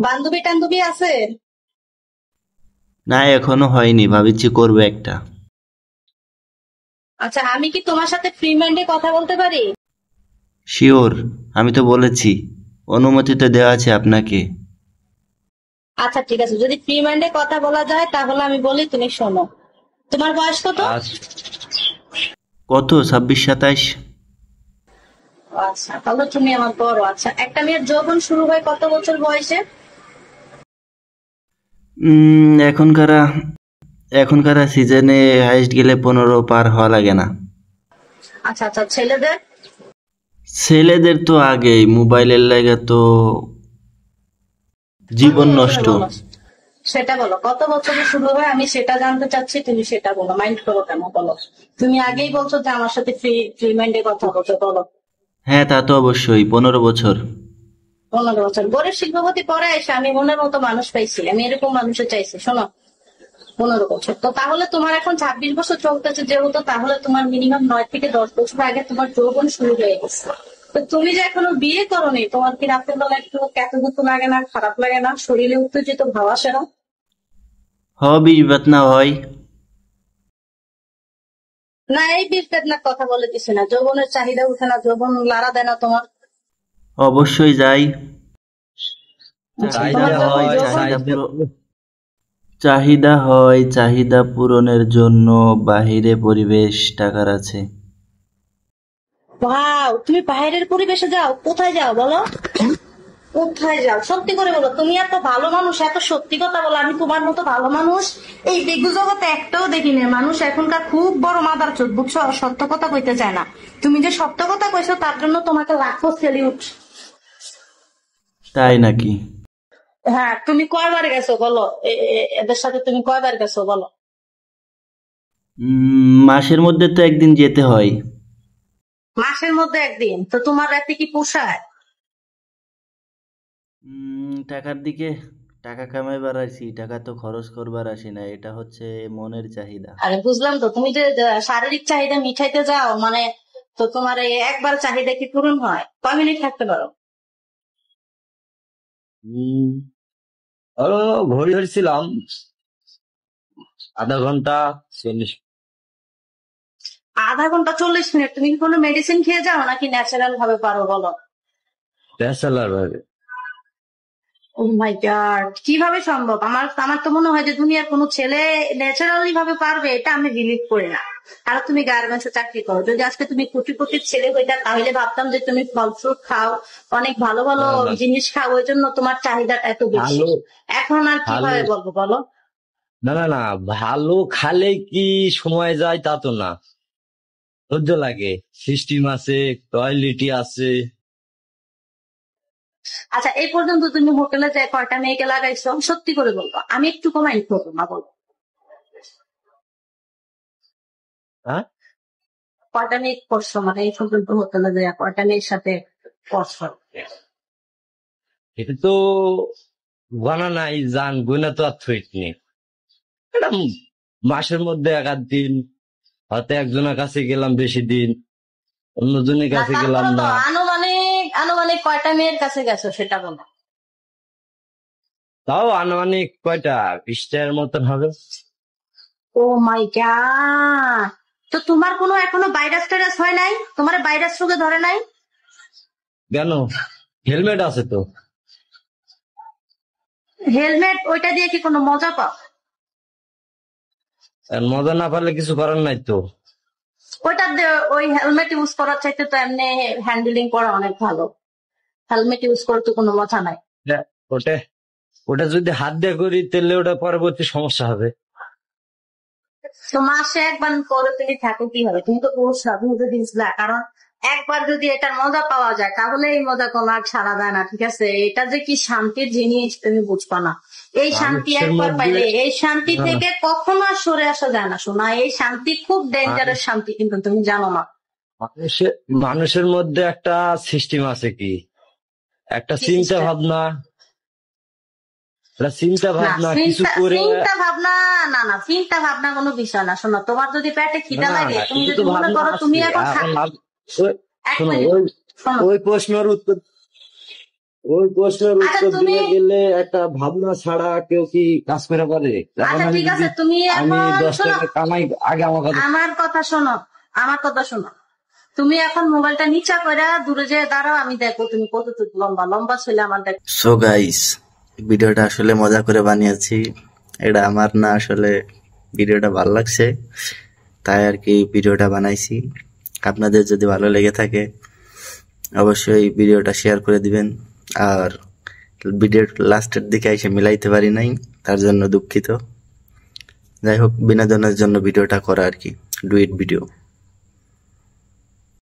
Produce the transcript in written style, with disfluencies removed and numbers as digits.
বান্ধবী টান্ধবী আছে? না, এখনো হয়নি, ভাবছি করবো একটা। আচ্ছা, আমি কি তোমার সাথে ফ্রি মাইন্ডে কথা বলতে পারি? শিওর, আমি তো বলেছি, অনুমতি তো দেওয়া আছে আপনাকে। আচ্ছা ঠিক আছে, যদি ফ্রি মাইন্ডে কথা বলা যায় তাহলে আমি বলি, তুমি শোনো। তোমার বয়স কত? আচ্ছা। কত, 26 27? আচ্ছা, তাহলে তুমি আমার বড়। আচ্ছা, একটা মেয়ের যৌবন শুরু হয় কত বছর বয়সে? এখনকার এখনকার সিজনে হাইস্ট গেলে 15 পার হওয়া লাগে না। আচ্ছা আচ্ছা, ছেলেদের? ছেলেদের তো আগেই মোবাইলের লাগে তো কত জীবন বছরে নষ্ট। বলো, সেটা বলো, কত বছরে শুরু হয়, আমি সেটা জানতে চাচ্ছি, তুমি সেটা বলো, মাইন্ড করো কেন বলো। তুমি আগেই বলছো যে আমার সাথে ফ্রি ফ্রি মাইন্ডে কথা বলছো, বলো। হ্যাঁ, তা তো অবশ্যই 15 বছর। 15 বছর গরিব শিল্পপতি পরে এসে আমি মনের মতো মানুষ পাইছি, আমি এরকম মানুষের চাইছি, শোনো। 15 বছর তো তাহলে তোমার এখন 26 বছর চলতেছে যেহেতু, তাহলে তোমার মিনিমাম 9 থেকে 10 বছর আগে তোমার যৌবন শুরু হয়ে গেছে। তো তুমি যে এখনো বিয়ে করোনি, তোমার কি রাতের বেলা একটু ক্যাতুকুতু লাগে না, খারাপ লাগে না, শরীরে উত্তেজিত ভাব আসে না? বিবাদ না হয়। না, এই বিষ বেদনার কথা বলে দিছি না, যৌবনের চাহিদা উঠে না, যৌবন লাড়া দেয় না তোমার? অবশ্যই যাই। আচ্ছা, চাহিদা তোমার চাহিদা যখন হয়, হয় যৌবন, চাহিদা পূরণের জন্য বাহিরে পরিবেশ টাকার আছে। ভাও তুমি বাইরের পরিবেশে যাও, কোথায় যাও বলো? কোথায় যাও সত্যি করে বলো, তুমি এত ভালো মানুষ, এত সত্যি কথা বলো, আমি তোমার মতো ভালো মানুষ এই বিজ্ঞ জগতে একটাও দেখিনি। মানুষ এখনকার খুব বড় মাদার চোদ, বুঝছো, সত্য কথা কইতে চায় না। তুমি যে সত্য কথা কইছো তার জন্য তোমাকে লাখো সেলিউট। তাই নাকি? হ্যাঁ, তুমি কয়বার গেছো বলো, এদের সাথে তুমি কয়বার গেছো বলো? মাসের মধ্যে তো একদিন যেতে হয়। মাসের মধ্যে একদিন? তো তোমার রাতে কি পোষায়? টাকার দিকে, টাকা কামাইবার আসি, টাকা তো খরচ করবার আসি না, এটা হচ্ছে মনের চাহিদা। আরে বুঝলাম তো, তুমি যে শারীরিক চাহিদা মিটাইতে যাও মানে, তো তোমার এই একবার চাহিদা কি পূরণ হয়? কয় মিনিট থাকতে পারো? উম, ধরো ঘড়ি ধরছিলাম 0.5 ঘন্টা 40। আধা ঘন্টা 40 মিনিট? তুমি কি কোনো মেডিসিন খেয়ে যাও নাকি ন্যাচারাল ভাবে পারো বলো? ব্যাচেলার ভাবে। ও মাই গড, কিভাবে সম্ভব? আমার আমার তো মনে হয় যে দুনিয়ার কোনো ছেলে ন্যাচারালি ভাবে পারবে, এটা আমি বিলিভ করি না। আর তুমি গার্মেন্টসে চাকরি করো, যদি আজকে তুমি কোটিপতির ছেলে হইতা তাহলে ভাবতাম যে তুমি ফল ফ্রুট খাও, অনেক ভালো ভালো না না, জিনিস খাও, ওই জন্য তোমার চাহিদাটা এত বেশি। ভালো এখন আর ভালো কিভাবে বলবো বলো? না না না, ভালো খালে কি সময় যায় তা তো না। ধৈর্য লাগে, সিস্টেম আছে, টয়লেটি আছে। আচ্ছা, এই পর্যন্ত তুমি হোটেলে যে কয়টা মেয়েকে লাগাইছো সত্যি করে বলবো, আমি একটু কমাইন্ট করবো না, বলো। হ্যাঁ, কয়টা মেয়ে করছো, মানে এই পর্যন্ত হোটেলে যে কয়টা মেয়ের সাথে করছো? এটা তো গোনা নাই, জান গোনা তো আর ঠিক নেই। এটা মাসের মধ্যে 1 আধ দিন, হয়তো একজনের কাছে গেলাম বেশি দিন, অন্যজনের না কাছে গেলাম তারপরে তো না। আনুমানিক আনুমানিক কয়টা মেয়ের কাছে গেছো সেটা বলো। তাও আনুমানিক কয়টা, 20টার মতন হবে। ও মাই গড, তো তোমার কোনো এখনো ভাইরাস টাইরাস হয় নাই? তোমার ভাইরাস রোগে ধরে নাই? কেন? হেলমেট আছে তো। হেলমেট, ওইটা দিয়ে কি কোনো মজা পাও? আর মজা না পারলে কিছু করার নাই তো। ওইটা দিয়ে, ওই হেলমেট ইউজ করার চাইতে তো এমনি হ্যান্ডেলিং করা অনেক ভালো। হেলমেট ইউজ করে তো কোনো মজা নাই। ওটা ওটা ওটা যদি হাত দিয়ে করি তাহলে ওটা পরবর্তী সমস্যা হবে। তো মাসে একবার করে তুমি থাকো কি হবে, তুমি তো পুরো স্বাধীনতা দিয়েছিলা, কারণ একবার যদি এটার মজা পাওয়া যায় তাহলে এই মজা কোনো আর ছাড়া যায় না, ঠিক আছে? এটা যে কি শান্তির জিনিস তুমি বুঝবা না। এই শান্তি মানুষের একবার মধ্যে পাইলে এই শান্তি না, থেকে কখনো আর সরে আসা যায় না, শোনা, এই শান্তি খুব ডেঞ্জারাস মানুষ শান্তি, কিন্তু তুমি জানো না। মানুষের মানুষের মধ্যে একটা সিস্টেম আছে, কি একটা কি চিন্তা সিস্টেম? ভাবনা, একটা চিন্তা না, ভাবনা কিছু চিন্তা করে। চিন্তা ভাবনা, না না, চিন্তা ভাবনা কোনো বিষয় না, শোনো, তোমার যদি পেটে না খিদা না লাগে, না, তুমি এটা যদি তো মনে ভাবনা করো তুমি আছে। এখন এখন ওই এক শোনো, মিনিট, ওই শোনো। ওই প্রশ্নের উত্তর ওই প্রশ্নের আচ্ছা উত্তর তুমি, দিতে গেলে একটা ভাবনা ছাড়া কেউ কি কাজ করে পারে? এখন আচ্ছা আমি ঠিক যদি আছে তুমি আমি এখন 10 শোনো, টাকা কামাই, আগে আমার কথা আমার কথা শোনো, আমার কথা শোনো। তুমি এখন মোবাইলটা নিচা করে দূরে যেয়ে দাঁড়াও, আমি দেখবো তুমি কতটুকু লম্বা। লম্বা ছেলে আমার দেখ। সো গাইস, ভিডিওটা আসলে মজা করে বানিয়েছি, এটা আমার না, আসলে ভিডিওটা ভালো লাগছে তাই আর কি ভিডিওটা বানাইছি। আপনাদের যদি ভালো লেগে থাকে অবশ্যই ভিডিওটা শেয়ার করে দিবেন। আর ভিডিওর লাস্টের দিকে এসে মিলাইতে পারি নাই, তার জন্য দুঃখিত। যাই হোক, বিনোদনের জন্য ভিডিওটা করা আর কি, ডুইট ভিডিও।